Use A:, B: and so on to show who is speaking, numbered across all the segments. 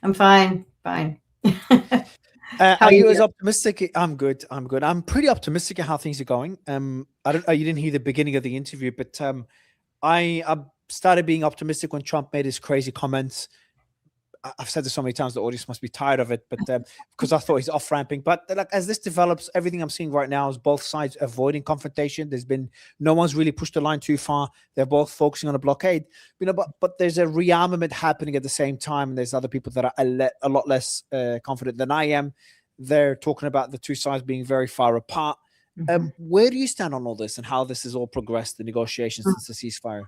A: I'm fine. Fine. How
B: Are
A: are
B: you as
A: you?
B: optimistic? I'm good. I'm good. I'm pretty optimistic at how things are going. I don't. You didn't hear the beginning of the interview, but I started being optimistic when Trump made his crazy comments. I've said this so many times, the audience must be tired of it, but because I thought he's off ramping. But like as this develops, everything I'm seeing right now is both sides avoiding confrontation. There's been no one's really pushed the line too far. They're both focusing on a blockade, but there's a rearmament happening at the same time, and there's other people that are a lot less confident than I am. They're talking about the two sides being very far apart.
A: Mhm.
B: Where do you stand on all this and how this has all progressed, the negotiations since the ceasefire?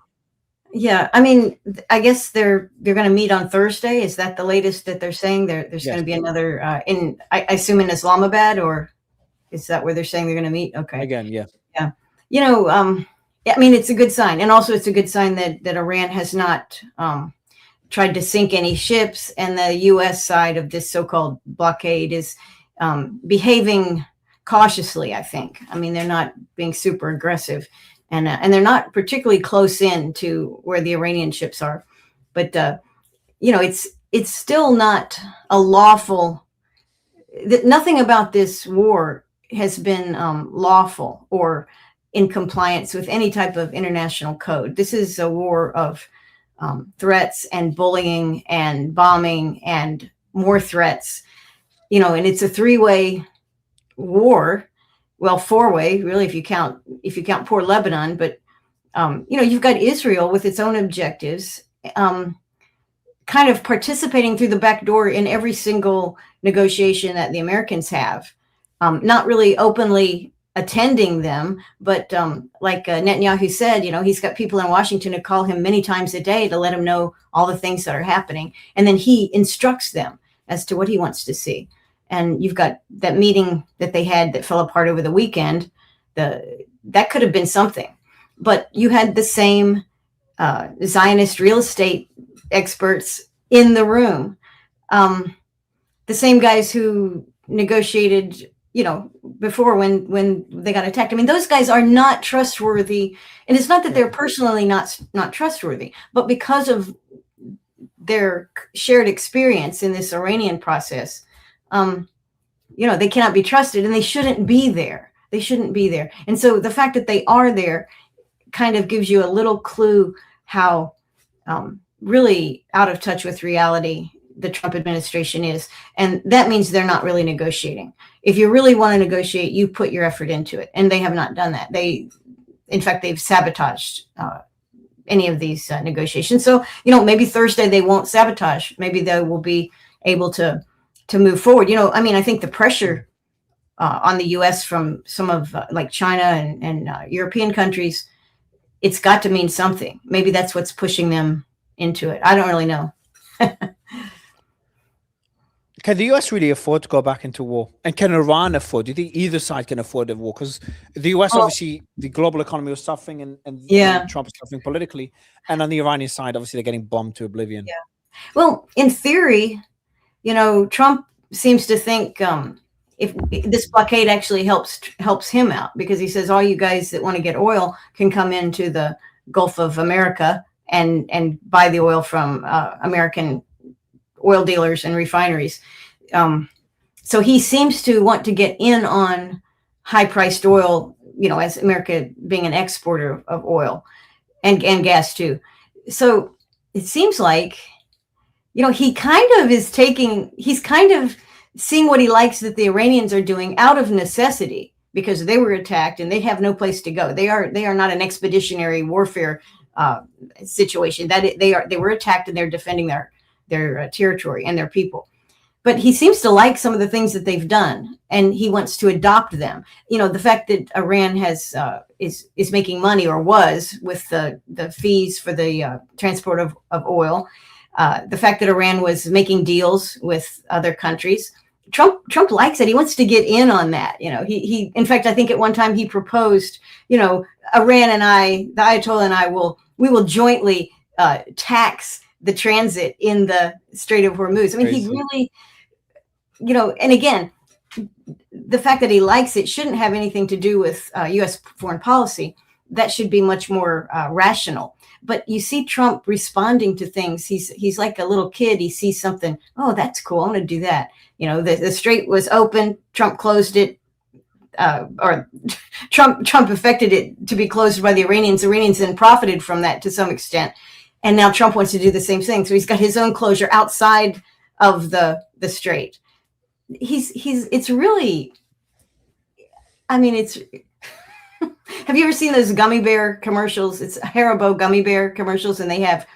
A: Yeah, I mean, I guess they're going to meet on Thursday. Is that the latest that they're saying? There's going
B: Yes,
A: to be another in I assume in Islamabad, or is that where they're saying they're going to meet? Okay,
B: again, yeah.
A: yeah, you know, yeah, I mean, it's a good sign, and also it's a good sign that Iran has not tried to sink any ships, and the U.S. side of this so-called blockade is behaving cautiously. I think. I mean, they're not being super aggressive, and they're not particularly close in to where the Iranian ships are. But it's still not a lawful. Nothing about this war has been lawful or in compliance with any type of international code. This is a war of threats and bullying and bombing and more threats, and it's a three-way war. Well, four-way, really, if you count poor Lebanon. But you've got Israel with its own objectives, kind of participating through the back door in every single negotiation that the Americans have, not really openly attending them, but like Netanyahu said, he's got people in Washington who call him many times a day to let him know all the things that are happening. And then he instructs them as to what he wants to see. And you've got that meeting that they had that fell apart over the weekend. That could have been something. But you had the same Zionist real estate experts in the room, the same guys who negotiated, before when they got attacked. I mean, those guys are not trustworthy, and it's not that they're personally not trustworthy, but because of their shared experience in this Iranian process, they cannot be trusted, and they shouldn't be there. They shouldn't be there. And so the fact that they are there kind of gives you a little clue how really out of touch with reality the Trump administration is. And that means they're not really negotiating. If you really want to negotiate, you put your effort into it. And they have not done that. In fact, they've sabotaged any of these negotiations. So, maybe Thursday they won't sabotage. Maybe they will be able to move forward. I think the pressure on the U.S. from some of like China and European countries, it's got to mean something. Maybe that's what's pushing them into it. I don't really know.
B: Can the US really afford to go back into war? And can Iran afford? Do you think either side can afford a war? Because the US,
A: Well,
B: obviously, the global economy was suffering
A: yeah,
B: and Trump is suffering politically. And on the Iranian side, obviously, they're getting bombed to oblivion.
A: yeah. Well, in theory, Trump seems to think if this blockade actually helps him out, because he says all you guys that want to get oil can come into the Gulf of America and buy the oil from American oil dealers and refineries. So he seems to want to get in on high-priced oil, as America being an exporter of oil and gas too. So it seems like, he's kind of seeing what he likes that the Iranians are doing out of necessity, because they were attacked and they have no place to go. They are not an expeditionary warfare situation. That they were attacked and they're defending their territory and their people. But he seems to like some of the things that they've done, and he wants to adopt them. The fact that Iran has is making money, or was, with the fees for the transport of oil. The fact that Iran was making deals with other countries. Trump likes it. He wants to get in on that. He in fact, I think at one time he proposed, Iran and the Ayatollah and I will jointly tax the transit in the Strait of Hormuz. I mean, he really, and again, the fact that he likes it shouldn't have anything to do with U.S. foreign policy. That should be much more rational. But you see Trump responding to things. He's like a little kid. He sees something. Oh, that's cool. I'm going to do that. You know, the strait was open. Trump closed it. Or Trump affected it to be closed by the Iranians. The Iranians then profited from that to some extent. And now Trump wants to do the same thing. So he's got his own closure outside of the strait. It's really, I mean, it's, have you ever seen those gummy bear commercials? It's Haribo gummy bear commercials, and they have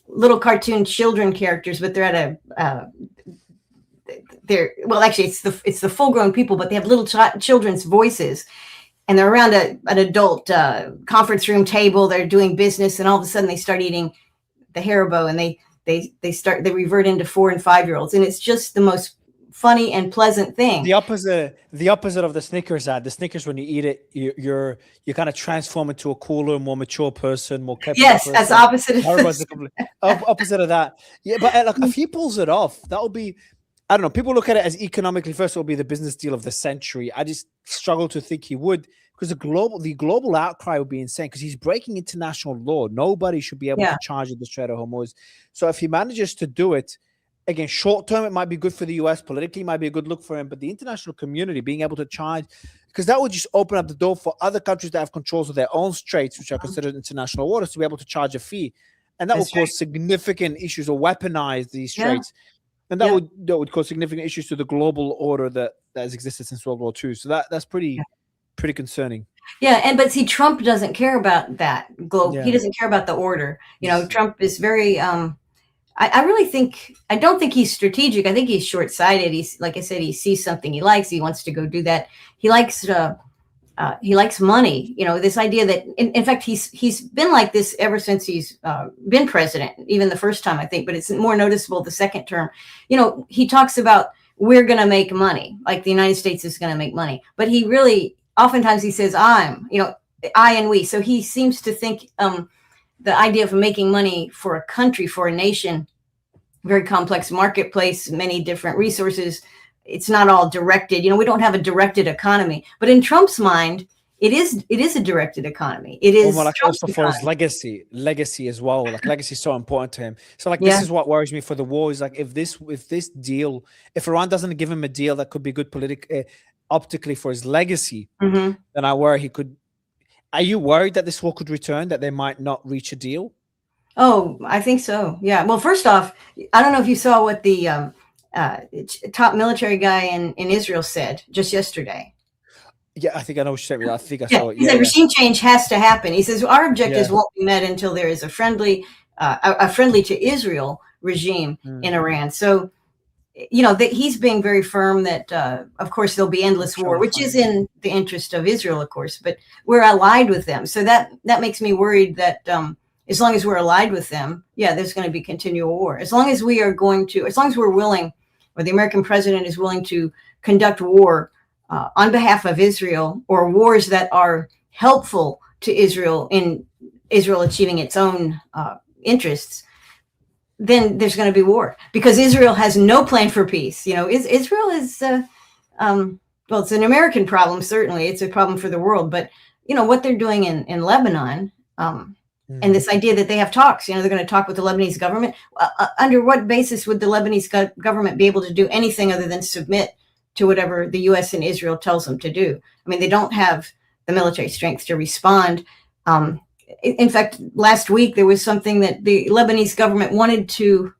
A: little cartoon children characters, but they're at a, well, actually it's the full grown people, but they have little children's voices, and they're around an adult conference room table. They're doing business, and all of a sudden they start eating the Haribo, and they revert into 4 and 5 year olds, and it's just the most funny and pleasant thing.
B: The opposite of the Snickers ad. The Snickers, when you eat it, you kind of transform into a cooler, more mature person, more capable.
A: Yes,
B: person.
A: that's opposite of
B: opposite of that. Yeah, but like if he pulls it off, that will be, I don't know. People look at it as economically first. It will be the business deal of the century. I just struggle to think he would, because the global outcry would be insane, because he's breaking international law. Nobody should be able to charge at the Strait of Hormuz. So if he manages to do it, again, short term, it might be good for the US. Politically, it might be a good look for him. But the international community being able to charge, because that would just open up the door for other countries that have controls of their own straits, which are considered international waters, to be able to charge a fee. And that will cause significant issues, or weaponize these straits. And that would cause significant issues to the global order that has existed since World War II. So that's pretty concerning.
A: Yeah, but see, Trump doesn't care about that. He doesn't care about the order. You know, Trump is very I don't think he's strategic. I think he's short-sighted. He's, like I said, he sees something he likes. He wants to go do that. He likes money. You know, this idea that, in fact, he's been like this ever since he's been president, even the first time, I think, but it's more noticeable the second term. You know, he talks about, we're going to make money, like the United States is going to make money. But he really, oftentimes he says, I and we. So he seems to think the idea of making money for a country, for a nation, very complex marketplace, many different resources. It's not all directed. You know, we don't have a directed economy. But in Trump's mind, it is a directed economy. It is
B: also for his legacy as well. Like legacy is so important to him. So like this is what worries me for the war, is like if if Iran doesn't give him a deal that could be good optically for his legacy, then I worry he could. Are you worried that this war could return, that they might not reach a deal?
A: Oh, I think so. Yeah. Well, first off, I don't know if you saw what the top military guy in Israel said just yesterday.
B: Yeah, I think I know what you said. I think I saw it.
A: He said regime change has to happen. He says our objectives won't be met until there is a friendly to Israel regime in Iran. So, you know, he's being very firm that, of course, there'll be endless war, which is in the interest of Israel, of course, but we're allied with them. So that makes me worried that as long as we're allied with them, there's going to be continual war. As long as we're willing, or the American president is willing to conduct war on behalf of Israel, or wars that are helpful to Israel in Israel achieving its own interests, then there's going to be war, because Israel has no plan for peace. You know, Israel is, well, it's an American problem. Certainly it's a problem for the world, but you know, what they're doing in Lebanon, and this idea that they have talks, you know, they're going to talk with the Lebanese government. Under what basis would the Lebanese government be able to do anything other than submit to whatever the U.S. and Israel tells them to do? I mean, they don't have the military strength to respond. In fact, last week, there was something that the Lebanese government wanted to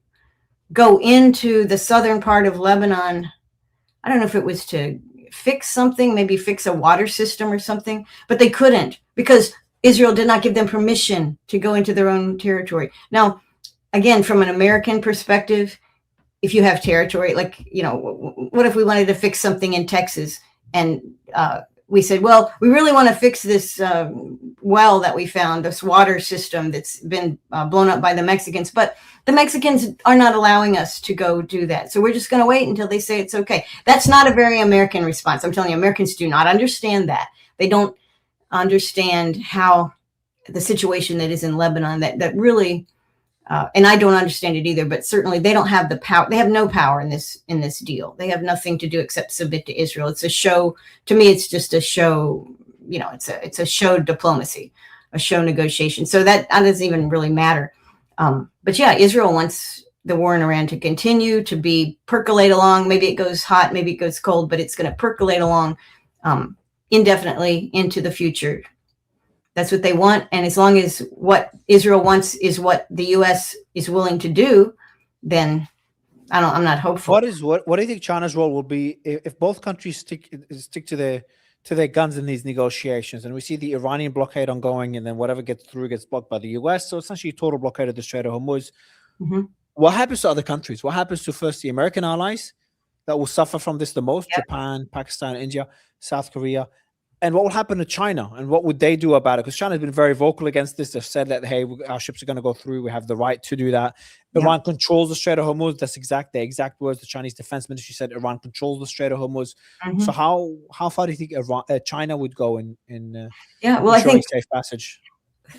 A: go into the southern part of Lebanon. I don't know if it was to fix something, maybe fix a water system or something, but they couldn't, because Israel did not give them permission to go into their own territory. Now, again, from an American perspective, if you have territory, like, you know, what if we wanted to fix something in Texas, and we said, well, we really want to fix this well that we found, this water system that's been blown up by the Mexicans, but the Mexicans are not allowing us to go do that. So we're just going to wait until they say it's okay. That's not a very American response. I'm telling you, Americans do not understand that. They don't understand how the situation that is in Lebanon, that really, and I don't understand it either, but certainly they don't have the power. They have no power in this deal. They have nothing to do except submit to Israel. It's a show. To me, it's just a show. You know, it's a show diplomacy. a show negotiation. So that doesn't even really matter. But yeah, Israel wants the war in Iran to continue to be percolate along. Maybe it goes hot, maybe it goes cold, but it's going to percolate along indefinitely into the future. That's what they want. And as long as what Israel wants is what the U.S. is willing to do, then I'm not hopeful.
B: What do you think China's role will be if both countries stick to their guns in these negotiations? And we see the Iranian blockade ongoing, and then whatever gets through gets blocked by the U.S. So essentially, total blockade of the Strait of Hormuz. Mm-hmm. What happens to other countries? What happens to first the American allies that will suffer from this the most? Yep. Japan, Pakistan, India, South Korea. And what will happen to China? And what would they do about it? Because China has been very vocal against this. They've said that, hey, our ships are going to go through. We have the right to do that. Yeah. Iran controls the Strait of Hormuz. That's the exact words. The Chinese Defense Ministry said Iran controls the Strait of Hormuz. Mm-hmm. So how far do you think China would go in
A: I think
B: safe passage?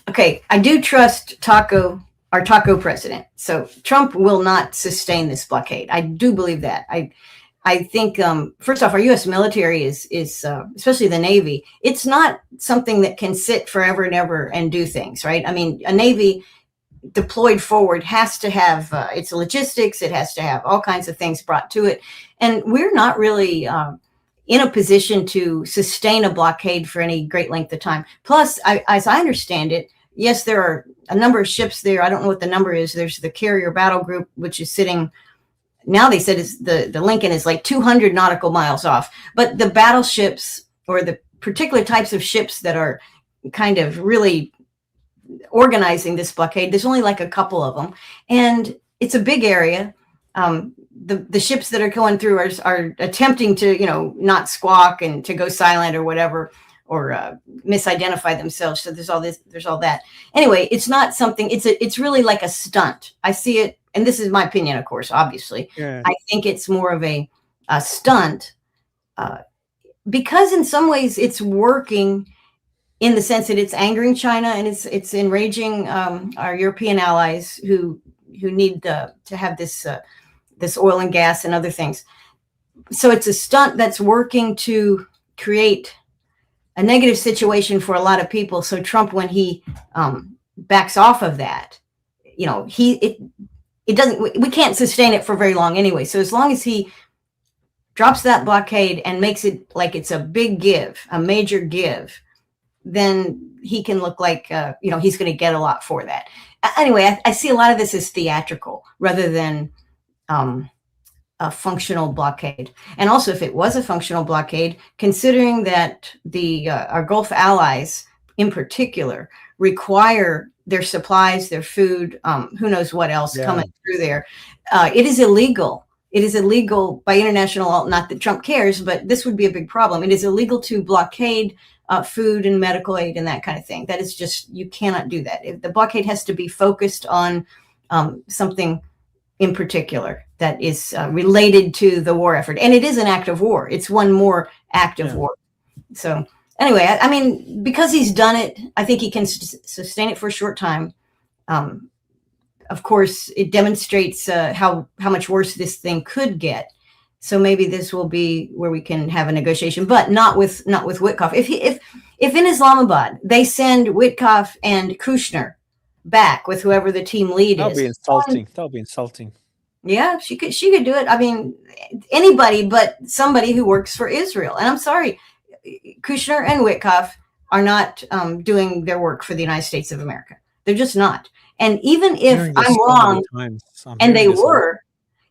A: Okay, I do trust our taco president. So Trump will not sustain this blockade. I do believe that. I think, first off, our U.S. military is especially the Navy, it's not something that can sit forever and ever and do things, right? I mean, a Navy deployed forward has to have its logistics. It has to have all kinds of things brought to it. And we're not really in a position to sustain a blockade for any great length of time. Plus, as I understand it, yes, there are a number of ships there. I don't know what the number is. There's the carrier battle group, which is sitting... Now they said the Lincoln is like 200 nautical miles off, but the battleships or the particular types of ships that are kind of really organizing this blockade, there's only like a couple of them, and it's a big area. The ships that are going through are attempting to not squawk and to go silent or whatever, or misidentify themselves. So there's all that. Anyway, it's not something. It's really like a stunt. I see it. And this is my opinion, of course, obviously. Yeah. I think it's more of a stunt because in some ways it's working in the sense that it's angering China and it's enraging our European allies who need to have this oil and gas and other things. So it's a stunt that's working to create a negative situation for a lot of people. So Trump, when he backs off of that, we can't sustain it for very long anyway. So as long as he drops that blockade and makes it like it's a big give, a major give, then he can look like, he's going to get a lot for that. Anyway, I see a lot of this as theatrical rather than a functional blockade. And also, if it was a functional blockade, considering that our Gulf allies in particular require their supplies, their food, who knows what else coming through there. It is illegal. It is illegal by international law, not that Trump cares, but this would be a big problem. It is illegal to blockade food and medical aid and that kind of thing. That is just, you cannot do that. The blockade has to be focused on something in particular that is related to the war effort. And it is an act of war. It's one more act of war. So anyway, I mean, because he's done it, I think he can sustain it for a short time. Of course, it demonstrates how much worse this thing could get. So maybe this will be where we can have a negotiation, but not with Witkoff. If in Islamabad they send Witkoff and Kushner back with whoever the team lead
B: is, that'll be insulting.
A: Yeah, she could do it. I mean, anybody but somebody who works for Israel. And I'm sorry, Kushner and Witkoff are not doing their work for the United States of America. They're just not. And even if I'm wrong, and they were,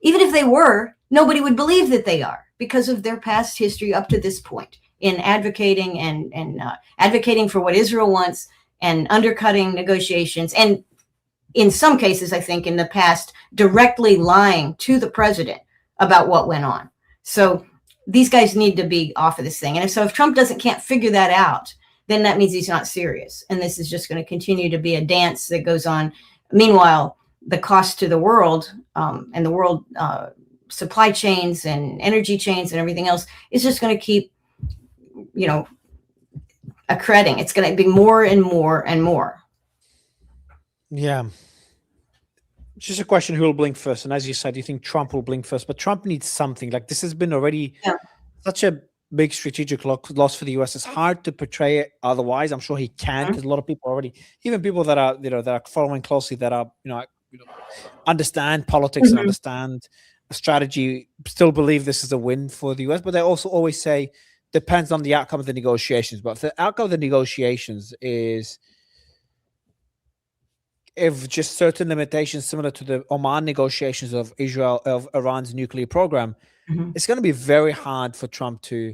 A: even if they were, nobody would believe that they are because of their past history up to this point in advocating and advocating for what Israel wants and undercutting negotiations. And in some cases, I think in the past, directly lying to the president about what went on. So these guys need to be off of this thing. And if Trump can't figure that out, then that means he's not serious. And this is just going to continue to be a dance that goes on. Meanwhile, the cost to the world and the world supply chains and energy chains and everything else is just going to keep, accreting. It's going to be more and more and more.
B: Yeah. It's just a question who will blink first. And as you said, you think Trump will blink first, but Trump needs something. Like this has been already such a big strategic loss for the US. It's hard to portray it otherwise. I'm sure he can, because a lot of people already, even people that are, that are following closely, that are, understand politics and understand strategy, still believe this is a win for the US. But they also always say depends on the outcome of the negotiations. But if the outcome of the negotiations is if just certain limitations similar to the Oman negotiations of Iran's nuclear program, it's going to be very hard for Trump to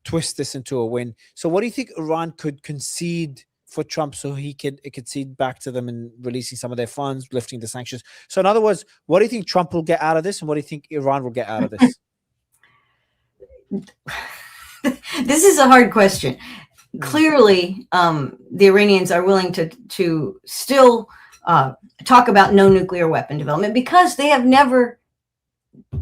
B: twist this into a win. So what do you think Iran could concede for Trump so he could concede back to them in releasing some of their funds, lifting the sanctions? So in other words, what do you think Trump will get out of this, and what do you think Iran will get out of this?
A: This is a hard question. Clearly, the Iranians are willing to still talk about no nuclear weapon development because they have never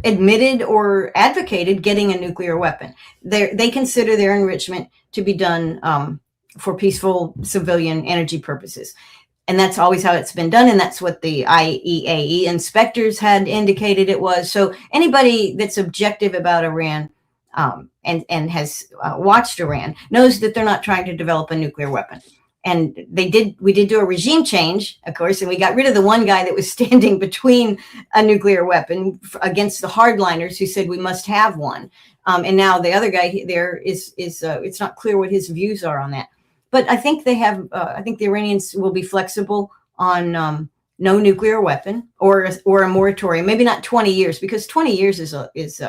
A: admitted or advocated getting a nuclear weapon. They consider their enrichment to be done for peaceful civilian energy purposes. And that's always how it's been done. And that's what the IAEA inspectors had indicated it was. So anybody that's objective about Iran and has watched Iran knows that they're not trying to develop a nuclear weapon. And we did do a regime change, of course, and we got rid of the one guy that was standing between a nuclear weapon against the hardliners who said we must have one. And now the other guy there is it's not clear what his views are on that. But I think I think the Iranians will be flexible on no nuclear weapon or a moratorium, maybe not 20 years, because 20 years is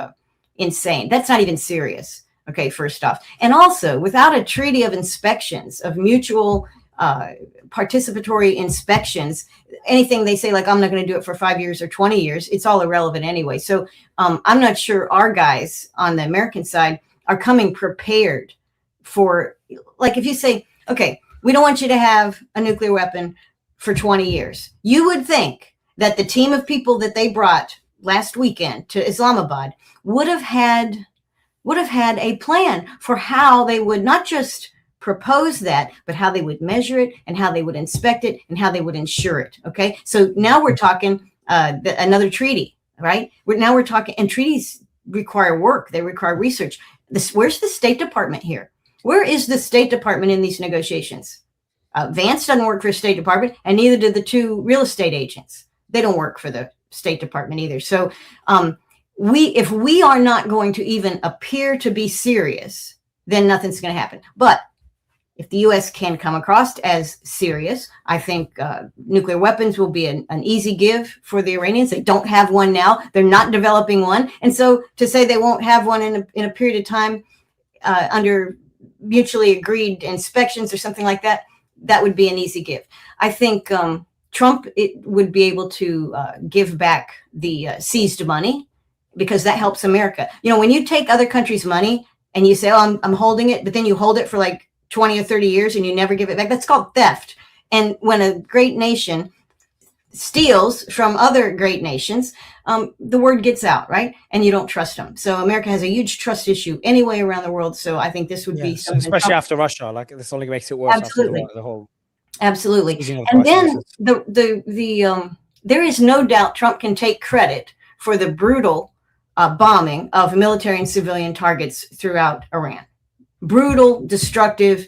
A: insane. That's not even serious. Okay, first off. And also, without a treaty of inspections, of mutual participatory inspections, anything they say, like, I'm not going to do it for 5 years or 20 years, it's all irrelevant anyway. So I'm not sure our guys on the American side are coming prepared for, like, if you say, okay, we don't want you to have a nuclear weapon for 20 years. You would think that the team of people that they brought last weekend to Islamabad would have had a plan for how they would not just propose that, but how they would measure it and how they would inspect it and how they would ensure it. Okay. So now we're talking another treaty, right? We're talking, and treaties require work. They require research. Where's the State Department here? Where is the State Department in these negotiations? Vance doesn't work for the State Department, and neither do the two real estate agents. They don't work for the State Department either. So, if we are not going to even appear to be serious, then nothing's going to happen. But if the U.S. can come across as serious, I think nuclear weapons will be an easy give for the Iranians. They don't have one now. They're not developing one. And so to say they won't have one in a period of time under mutually agreed inspections or something like that, that would be an easy give. I think Trump would be able to give back the seized money, because that helps America. When you take other countries' money and you say, oh, I'm holding it, but then you hold it for like 20 or 30 years and you never give it back, that's called theft. And when a great nation steals from other great nations, the word gets out, right? And you don't trust them. So America has a huge trust issue anyway around the world. So I think this would be something.
B: Especially after Russia, like this only makes it worse.
A: Absolutely.
B: After the whole.
A: Absolutely. And then there is no doubt Trump can take credit for the brutal bombing of military and civilian targets throughout Iran. Brutal, destructive,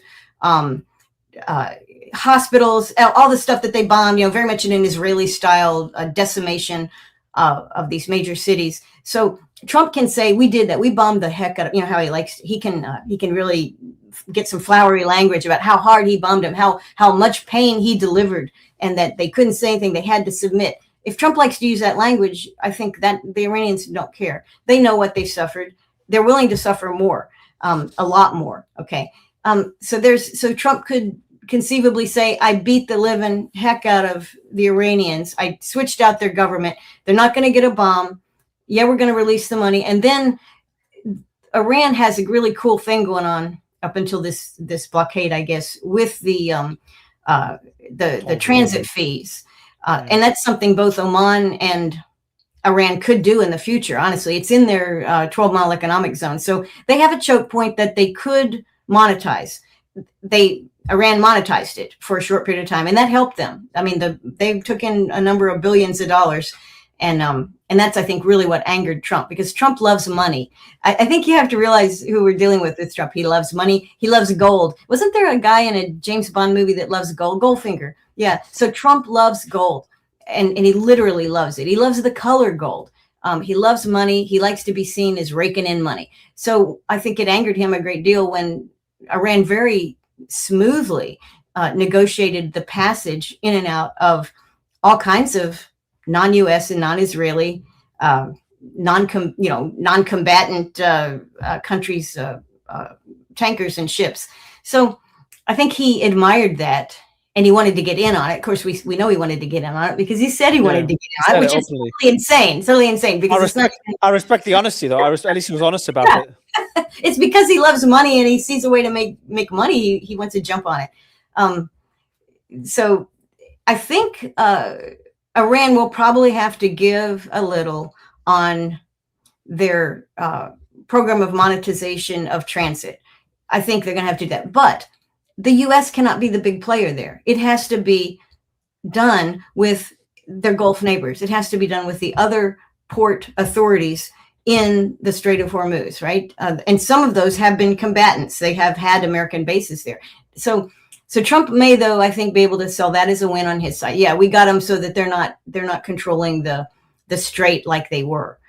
A: hospitals, all the stuff that they bombed, very much in an Israeli style decimation of these major cities. So Trump can say, we did that. We bombed the heck out of, how he can really get some flowery language about how hard he bombed them, how much pain he delivered, and that they couldn't say anything. They had to submit. If Trump likes to use that language, I think that the Iranians don't care. They know what they suffered. They're willing to suffer more, a lot more. Okay. So Trump could conceivably say, I beat the living heck out of the Iranians. I switched out their government. They're not going to get a bomb. Yeah, we're going to release the money. And then Iran has a really cool thing going on up until this blockade, I guess, with the transit fees. And that's something both Oman and Iran could do in the future. Honestly, it's in their 12-mile economic zone. So they have a choke point that they could monetize. Iran monetized it for a short period of time, and that helped them. I mean, they took in a number of billions of dollars, And that's, I think, really what angered Trump, because Trump loves money. I think you have to realize who we're dealing with Trump. He loves money. He loves gold. Wasn't there a guy in a James Bond movie that loves gold? Goldfinger. Yeah. So Trump loves gold, and he literally loves it. He loves the color gold. He loves money. He likes to be seen as raking in money. So I think it angered him a great deal when Iran very smoothly negotiated the passage in and out of all kinds of non-U.S. and non-Israeli, non-combatant countries' tankers and ships. So I think he admired that, and he wanted to get in on it. Of course, we know he wanted to get in on it because he said he wanted to get in on it, which is totally insane. Totally insane. Because
B: I respect the honesty, though. At least he was honest about it.
A: It's because he loves money and he sees a way to make money. He wants to jump on it. So I think Iran will probably have to give a little on their program of monetization of transit. I think they're going to have to do that. But the U.S. cannot be the big player there. It has to be done with their Gulf neighbors. It has to be done with the other port authorities in the Strait of Hormuz, right? And some of those have been combatants. They have had American bases there. So Trump may, though, I think, be able to sell that as a win on his side. Yeah, we got them so that they're not controlling the strait like they were.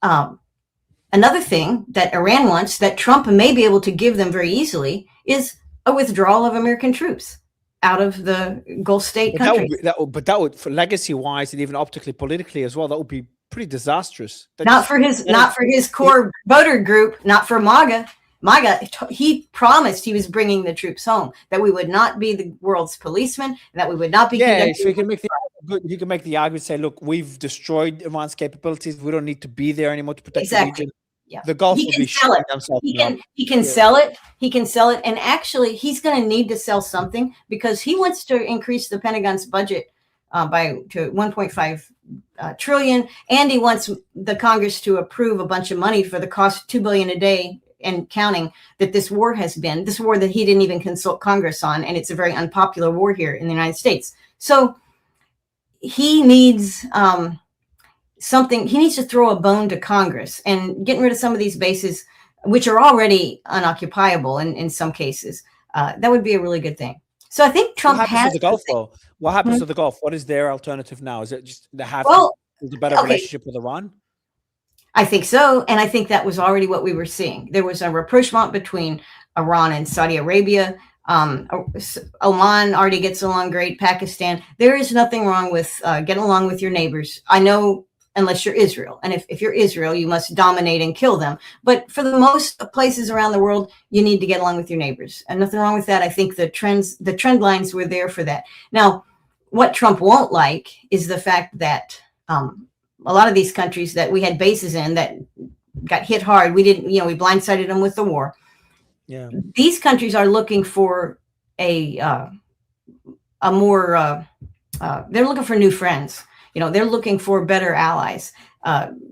A: Another thing that Iran wants that Trump may be able to give them very easily is a withdrawal of American troops out of the Gulf state countries.
B: But that would, for legacy-wise and even optically, politically as well, that would be pretty disastrous.
A: Not for his core voter group, not for MAGA. He promised he was bringing the troops home, that we would not be the world's policemen, and that we would not be.
B: Yeah, so you can make the argument, say, look, we've destroyed Iran's capabilities. We don't need to be there anymore to protect the region.
A: Yeah.
B: The Gulf will be shutting themselves.
A: He can sell it. He can sell it, and actually, he's going to need to sell something because he wants to increase the Pentagon's budget to 1.5 trillion, and he wants the Congress to approve a bunch of money for the cost $2 billion a day and counting that this war has been, this war that he didn't even consult Congress on, and it's a very unpopular war here in the United States. So he needs something. He needs to throw a bone to Congress, and getting rid of some of these bases, which are already unoccupiable in some cases. That would be a really good thing. So I think Trump has
B: the Gulf, though. What happens to the Gulf? What is their alternative now? Is it just they have to build a better relationship with Iran?
A: I think so. And I think that was already what we were seeing. There was a rapprochement between Iran and Saudi Arabia. Oman already gets along great. Pakistan. There is nothing wrong with getting along with your neighbors. I know, unless you're Israel. And if you're Israel, you must dominate and kill them. But for the most places around the world, you need to get along with your neighbors. And nothing wrong with that. I think the trend lines were there for that. Now, what Trump won't like is the fact that a lot of these countries that we had bases in that got hit hard, we blindsided them with the war.
B: Yeah.
A: These countries are looking for a more, they're looking for new friends. They're looking for better allies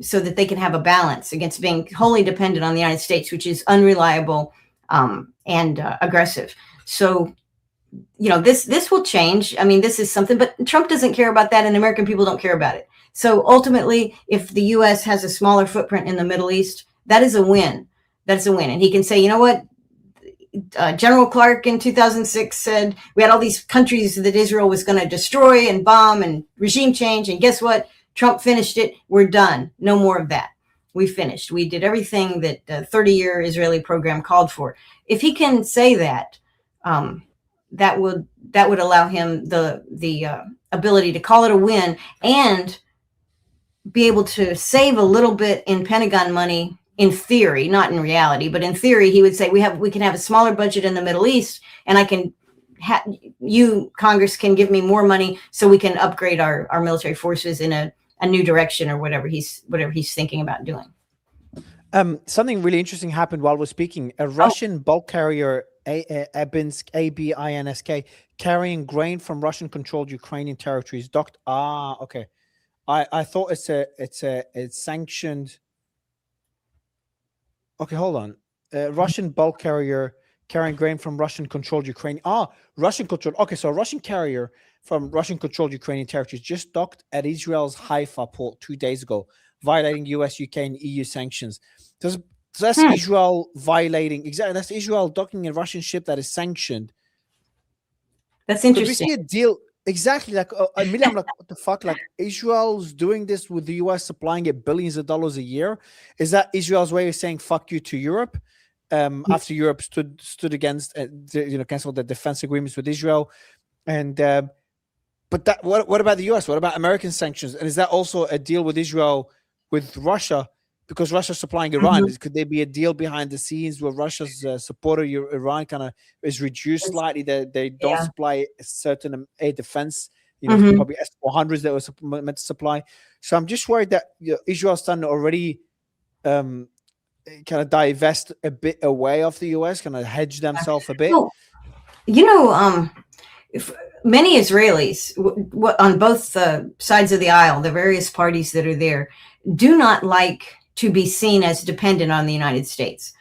A: so that they can have a balance against being wholly dependent on the United States, which is unreliable and aggressive. So, this will change. I mean, this is something, but Trump doesn't care about that, and American people don't care about it. So ultimately, if the U.S. has a smaller footprint in the Middle East, that is a win. That's a win. And he can say, you know what? General Clark in 2006 said we had all these countries that Israel was going to destroy and bomb and regime change. And guess what? Trump finished it. We're done. No more of that. We finished. We did everything that the 30-year Israeli program called for. If he can say that, that would allow him the ability to call it a win and be able to save a little bit in Pentagon money in theory, not in reality, but in theory, he would say we can have a smaller budget in the Middle East, and I can Congress can give me more money so we can upgrade our military forces in a new direction or whatever he's thinking about doing.
B: Something really interesting happened while we're speaking. A Russian bulk carrier, Abinsk, ABINSK, carrying grain from Russian-controlled Ukrainian territories docked. Okay. I thought it's sanctioned. Okay, hold on. Russian bulk carrier carrying grain from Russian-controlled Ukraine. Russian-controlled. Okay, so a Russian carrier from Russian-controlled Ukrainian territories just docked at Israel's Haifa port 2 days ago, violating US, UK, and EU sanctions. So that's Israel violating, exactly, that's Israel docking a Russian ship that is sanctioned.
A: That's interesting.
B: Could we see a deal? Exactly. Like, Amelia, I'm like, what the fuck? Like, Israel's doing this with the US supplying it billions of dollars a year. Is that Israel's way of saying fuck you to Europe? After Europe stood against, canceled the defense agreements with Israel. And, but that, what about the US? What about American sanctions? And is that also a deal with Israel, with Russia? Because Russia's supplying Iran, could there be a deal behind the scenes where Russia's support of Iran kind of is reduced slightly? They don't supply a certain air defense, probably S-400s that were meant to supply. So I'm just worried that Israel's starting to already kind of divest a bit away of the US, kind of hedge themselves a bit.
A: Well, if many Israelis on both sides of the aisle, the various parties that are there, do not like to be seen as dependent on the United States.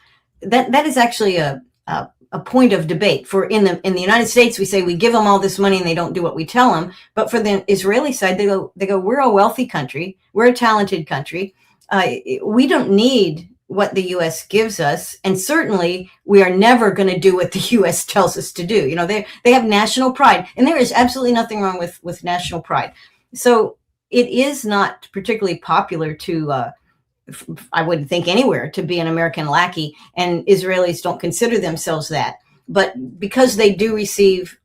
A: That is actually a point of debate. For in the United States, we say we give them all this money and they don't do what we tell them. But for the Israeli side, they go, we're a wealthy country, we're a talented country. We don't need what the U.S. gives us, and certainly we are never going to do what the U.S. tells us to do. They have national pride, and there is absolutely nothing wrong with national pride. So it is not particularly popular to, I wouldn't think anywhere, to be an American lackey, and Israelis don't consider themselves that. But because they do receive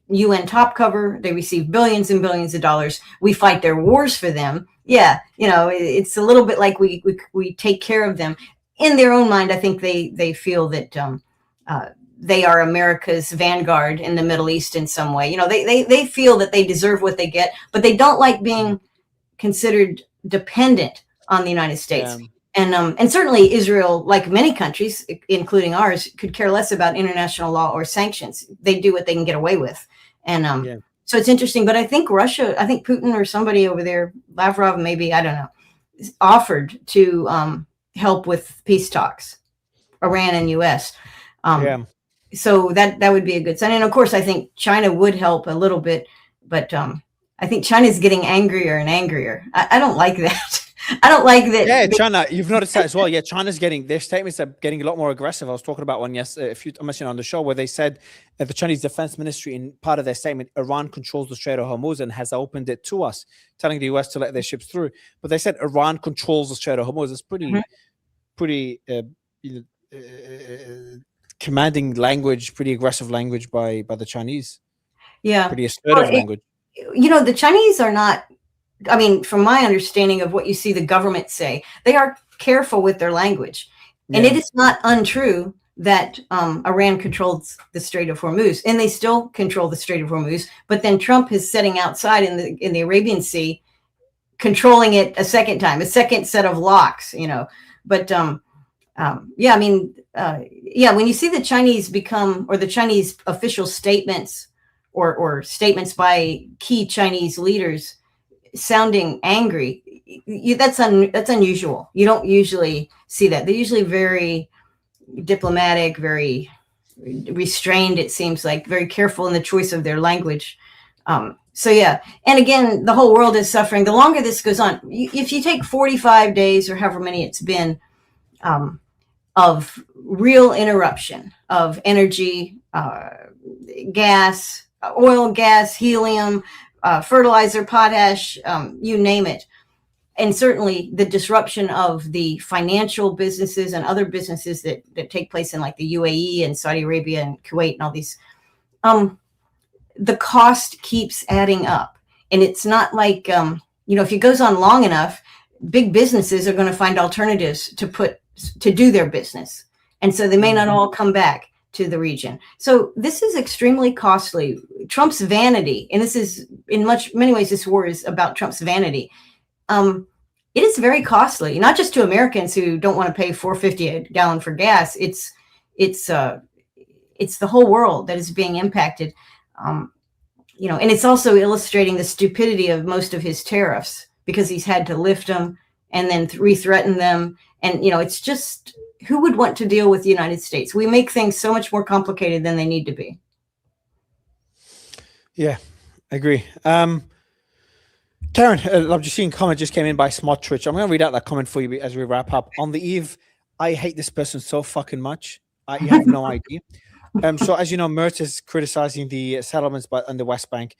A: UN top cover, they receive billions and billions of dollars. We fight their wars for them. Yeah, it's a little bit like we take care of them. In their own mind, I think they feel that they are America's vanguard in the Middle East in some way. They feel that they deserve what they get, but they don't like being considered dependent on the United States. Yeah. And certainly Israel, like many countries, including ours, could care less about international law or sanctions. They do what they can get away with. And so it's interesting. But I think Putin or somebody over there, Lavrov maybe, I don't know, offered to help with peace talks, Iran and U.S. So that would be a good sign. And of course, I think China would help a little bit. But I think China's getting angrier and angrier. I don't like that. I don't like that.
B: Yeah, China, you've noticed that as well. Yeah, China's their statements are getting a lot more aggressive. I was talking about one a few times on the show where they said the Chinese Defense Ministry, in part of their statement, Iran controls the Strait of Hormuz and has opened it to us, telling the US to let their ships through. But they said Iran controls the Strait of Hormuz. It's pretty commanding language, pretty aggressive language by the Chinese.
A: Yeah.
B: Pretty assertive language.
A: The Chinese are not, I mean, from my understanding of what you see the government say, they are careful with their language. And it is not untrue that Iran controls the Strait of Hormuz, and they still control the Strait of Hormuz. But then Trump is sitting outside in the Arabian Sea, controlling it a second time, a second set of locks, But when you see the Chinese or the Chinese official statements or statements by key Chinese leaders sounding angry, that's unusual. You don't usually see that. They're usually very diplomatic, very restrained, it seems like, very careful in the choice of their language. And again, the whole world is suffering. The longer this goes on, if you take 45 days or however many it's been of real interruption of energy, gas, oil, gas, helium, fertilizer, potash, you name it. And certainly the disruption of the financial businesses and other businesses that take place in like the UAE and Saudi Arabia and Kuwait and all these, the cost keeps adding up. And it's not like, if it goes on long enough, big businesses are going to find alternatives to do their business. And so they may not all come back to the region. So this is extremely costly. Trump's vanity, and this is in many ways, this war is about Trump's vanity. It is very costly, not just to Americans who don't want to pay $4.50 a gallon for gas. It's the whole world that is being impacted. And it's also illustrating the stupidity of most of his tariffs because he's had to lift them and then re-threaten them. And, it's just, who would want to deal with the United States? We make things so much more complicated than they need to be.
B: Yeah. agree. Karen, I'm just seeing a comment just came in by Smotrich. I'm going to read out that comment for you as we wrap up. On the eve, I hate this person so fucking much. You have no idea. So as you know, Mert is criticizing the settlements on the West Bank.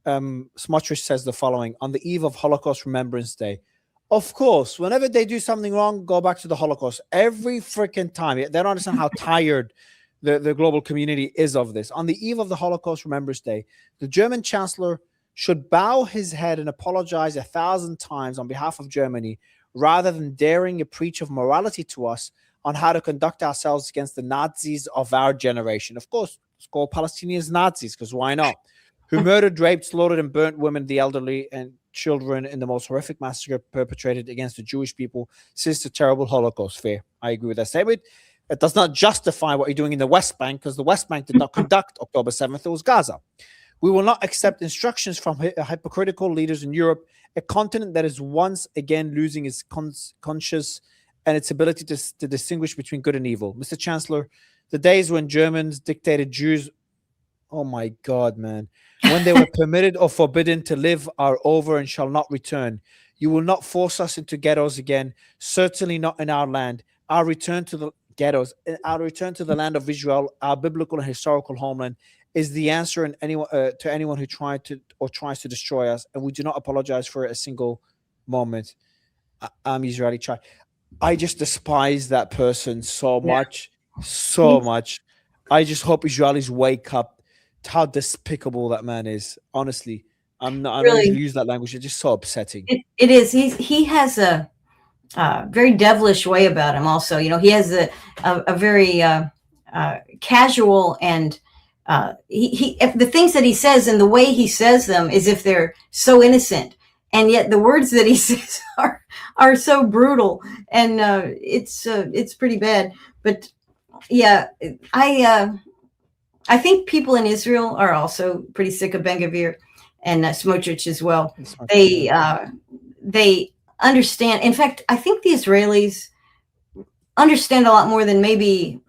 B: Smotrich says the following: on the eve of Holocaust Remembrance Day, of course, whenever they do something wrong, go back to the Holocaust. Every freaking time. They don't understand how tired the global community is of this. On the eve of the Holocaust Remembrance Day, the German Chancellor should bow his head and apologize 1,000 times on behalf of Germany, rather than daring a preach of morality to us on how to conduct ourselves against the Nazis of our generation. Of course, let's call Palestinians Nazis, because why not? Who murdered, raped, slaughtered, and burnt women, the elderly, and children in the most horrific massacre perpetrated against the Jewish people since the terrible Holocaust. Fair. I agree with that statement. It does not justify what you're doing in the West Bank, because the West Bank did not conduct October 7th. It was Gaza. We will not accept instructions from hypocritical leaders in Europe, a continent that is once again losing its conscience and its ability to distinguish between good and evil. Mr. Chancellor, the days when Germans dictated Jews, oh my God, man, when they were permitted or forbidden to live are over and shall not return. You will not force us into ghettos again, certainly not in our land. Our return to the ghettos, our return to the land of Israel, our biblical and historical homeland, is the answer to anyone who tries to destroy us, and we do not apologize for it a single moment. I'm Israeli child. I just despise that person so much, so much. I just hope Israelis wake up to how despicable that man is. Honestly, I'm not going to use that language. It's just so upsetting.
A: It is. He has a very devilish way about him. Also, he has a very casual and the things that he says and the way he says them is if they're so innocent, and yet the words that he says are so brutal, and it's pretty bad. But yeah, I think people in Israel are also pretty sick of Ben-Gvir and Smotrich as well. They understand. In fact, I think the Israelis understand a lot more than maybe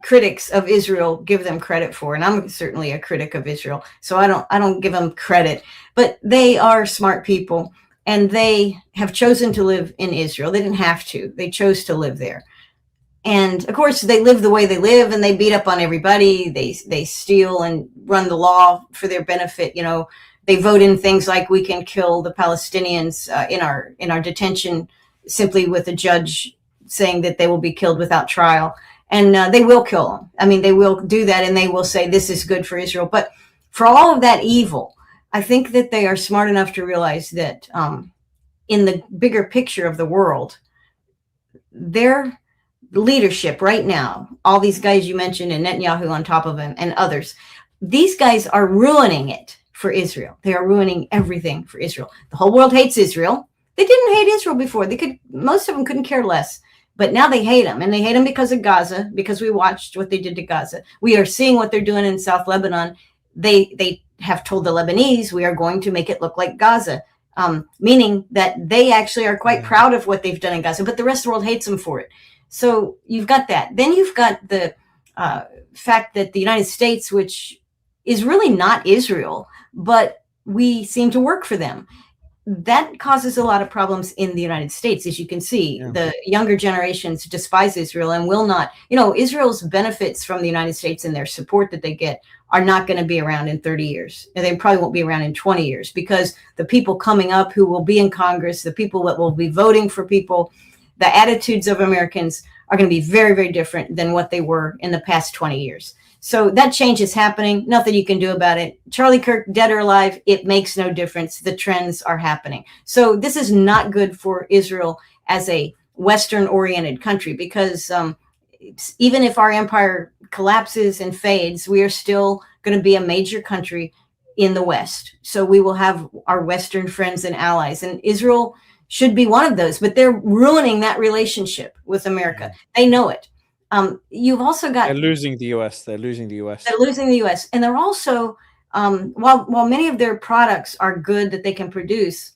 A: critics of Israel give them credit for, and I'm certainly a critic of Israel, so I don't give them credit, but they are smart people, and they have chosen to live in Israel. They didn't have to. They chose to live there. And of course, they live the way they live, and they beat up on everybody. They steal and run the law for their benefit. They vote in things like we can kill the Palestinians in our detention simply with a judge saying that they will be killed without trial. And they will kill them. I mean, they will do that, and they will say this is good for Israel. But for all of that evil, I think that they are smart enough to realize that in the bigger picture of the world, their leadership right now, all these guys you mentioned, and Netanyahu on top of him, and others, these guys are ruining it for Israel. They are ruining everything for Israel. The whole world hates Israel. They didn't hate Israel before. Most of them couldn't care less. But now they hate them, and they hate them because of Gaza, because we watched what they did to Gaza. We are seeing what they're doing in South Lebanon. They have told the Lebanese, we are going to make it look like Gaza, meaning that they actually are quite proud of what they've done in Gaza, but the rest of the world hates them for it. So you've got that. Then you've got the fact that the United States, which is really not Israel, but we seem to work for them. That causes a lot of problems in the United States. As you can see, the younger generations despise Israel and will not, Israel's benefits from the United States and their support that they get are not going to be around in 30 years. And they probably won't be around in 20 years, because the people coming up who will be in Congress, the people that will be voting for people, the attitudes of Americans are going to be very, very different than what they were in the past 20 years. So that change is happening. Nothing you can do about it. Charlie Kirk, dead or alive, it makes no difference. The trends are happening. So this is not good for Israel as a Western-oriented country, because even if our empire collapses and fades, we are still going to be a major country in the West. So we will have our Western friends and allies. And Israel should be one of those, but they're ruining that relationship with America. They know it. You've also got...
B: They're losing the U.S. They're losing the U.S.
A: They're losing the U.S. And they're also, while many of their products are good that they can produce,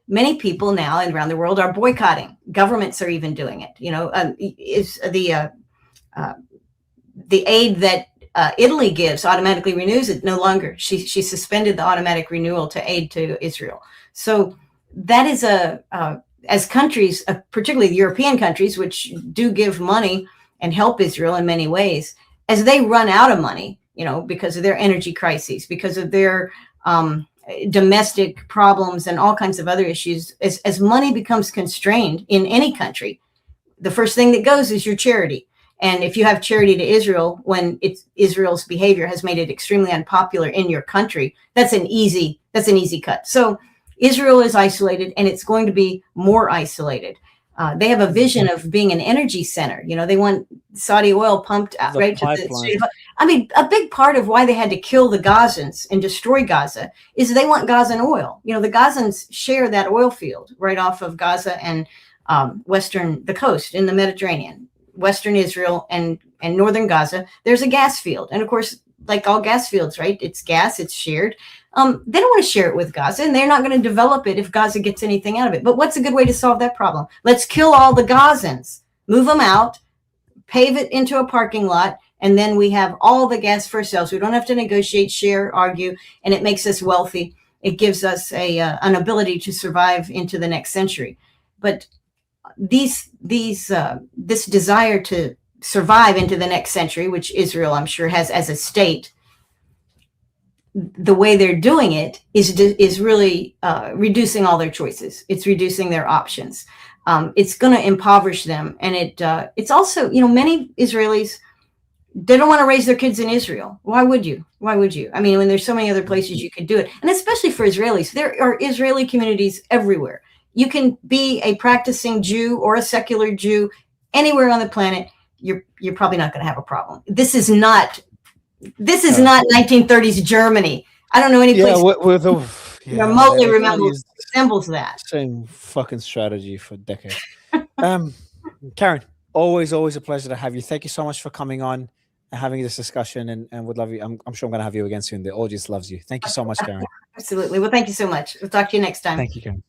A: many people now around the world are boycotting. Governments are even doing it. Is the aid that Italy gives automatically renews it. No longer. She suspended the automatic renewal to aid to Israel. So that is as countries, particularly European countries, which do give money and help Israel in many ways, as they run out of money, because of their energy crises, because of their domestic problems and all kinds of other issues, as money becomes constrained in any country, the first thing that goes is your charity. And if you have charity to Israel, when Israel's behavior has made it extremely unpopular in your country, that's an easy cut. So Israel is isolated, and it's going to be more isolated. They have a vision of being an energy center. They want Saudi oil pumped out right to the. I mean, a big part of why they had to kill the Gazans and destroy Gaza is they want Gazan oil. The Gazans share that oil field right off of Gaza and the coast in the Mediterranean, Western Israel and Northern Gaza. There's a gas field. And of course, like all gas fields, right? It's gas, it's shared. They don't want to share it with Gaza, and they're not going to develop it if Gaza gets anything out of it. But what's a good way to solve that problem? Let's kill all the Gazans, move them out, pave it into a parking lot, and then we have all the gas for ourselves. We don't have to negotiate, share, argue, and it makes us wealthy. It gives us an ability to survive into the next century. But this desire to survive into the next century, which Israel, I'm sure, has as a state, the way they're doing it is really reducing all their choices. It's reducing their options. It's going to impoverish them, and it's also, many Israelis, they don't want to raise their kids in Israel. Why would you? I mean, when there's so many other places you could do it, and especially for Israelis, there are Israeli communities everywhere. You can be a practicing Jew or a secular Jew anywhere on the planet. You're probably not going to have a problem. This is not 1930s Germany. I don't know any place remotely resembles that.
B: Same fucking strategy for decades. Karen, always a pleasure to have you. Thank you so much for coming on and having this discussion, and would love you. I'm sure I'm going to have you again soon. The audience loves you. Thank you so much, Karen.
A: Absolutely. Well, thank you so much. We'll talk to you next time.
B: Thank you, Karen.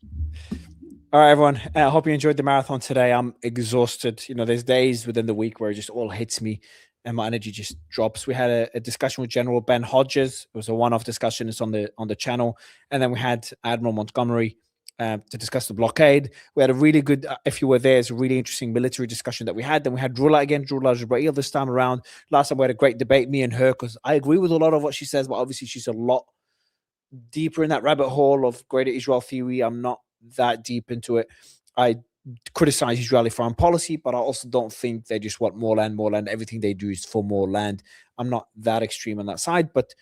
B: All right, everyone. I hope you enjoyed the marathon today. I'm exhausted. There's days within the week where it just all hits me and my energy just drops. We had a discussion with General Ben Hodges. It was a one-off discussion. It's on the channel. And then we had Admiral Montgomery to discuss the blockade. We had a really good, if you were there, it's a really interesting military discussion that we had. Then we had Drula again, Drula Jibreel this time around. Last time we had a great debate, me and her, because I agree with a lot of what she says, but obviously she's a lot deeper in that rabbit hole of greater Israel theory. I'm not that deep into it. I criticize Israeli foreign policy, but I also don't think they just want more land. Everything they do is for more land. I'm not that extreme on that side, but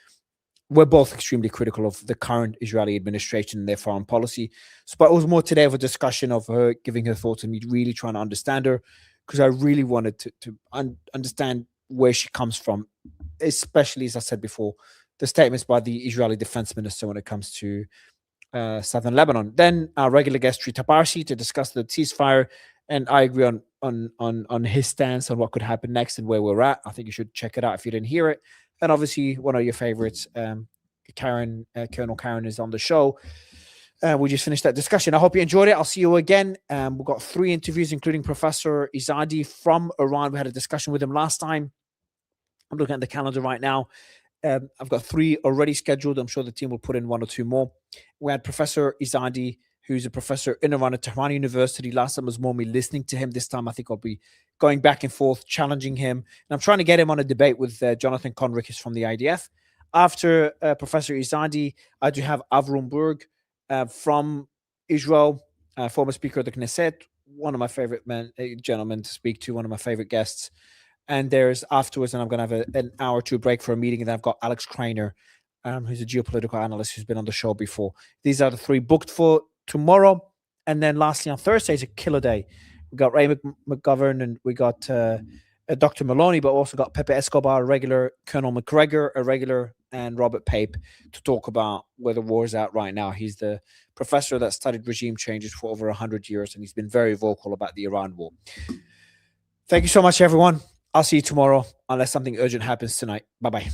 B: we're both extremely critical of the current Israeli administration and their foreign policy. So, but it was more today of a discussion of her giving her thoughts and me really trying to understand her, because I really wanted to understand where she comes from, especially, as I said before, the statements by the Israeli defense minister when it comes to southern Lebanon. Then our regular guest Trita Parsi to discuss the ceasefire, and I agree on his stance on what could happen next and where we're at. I think you should check it out if you didn't hear it. And obviously, one of your favorites, Karen, Colonel Karen, is on the show. We just finished that discussion. I hope you enjoyed it. I'll see you again. We've got 3 interviews, including Professor Izadi from Iran. We had a discussion with him last time. I'm looking at the calendar right now. I've got 3 already scheduled. I'm sure the team will put in 1 or 2 more. We had Professor Izadi, who's a professor in Iran at Tehran University. Last time was more me listening to him. This time I think I'll be going back and forth, challenging him. And I'm trying to get him on a debate with Jonathan Conrick, who's from the IDF. After Professor Izadi, I do have Avram Burg from Israel, former Speaker of the Knesset, one of my favorite gentlemen to speak to, one of my favorite guests. And there's afterwards, and I'm going to have an hour or 2 break for a meeting. And then I've got Alex Kreiner, who's a geopolitical analyst who's been on the show before. These are the 3 booked for tomorrow. And then lastly, on Thursday is a killer day. We got Ray McGovern and we got Dr. Maloney, but also got Pepe Escobar, a regular, Colonel McGregor, a regular, and Robert Pape to talk about where the war is at right now. He's the professor that studied regime changes for over 100 years, and he's been very vocal about the Iran war. Thank you so much, everyone. I'll see you tomorrow, unless something urgent happens tonight. Bye-bye.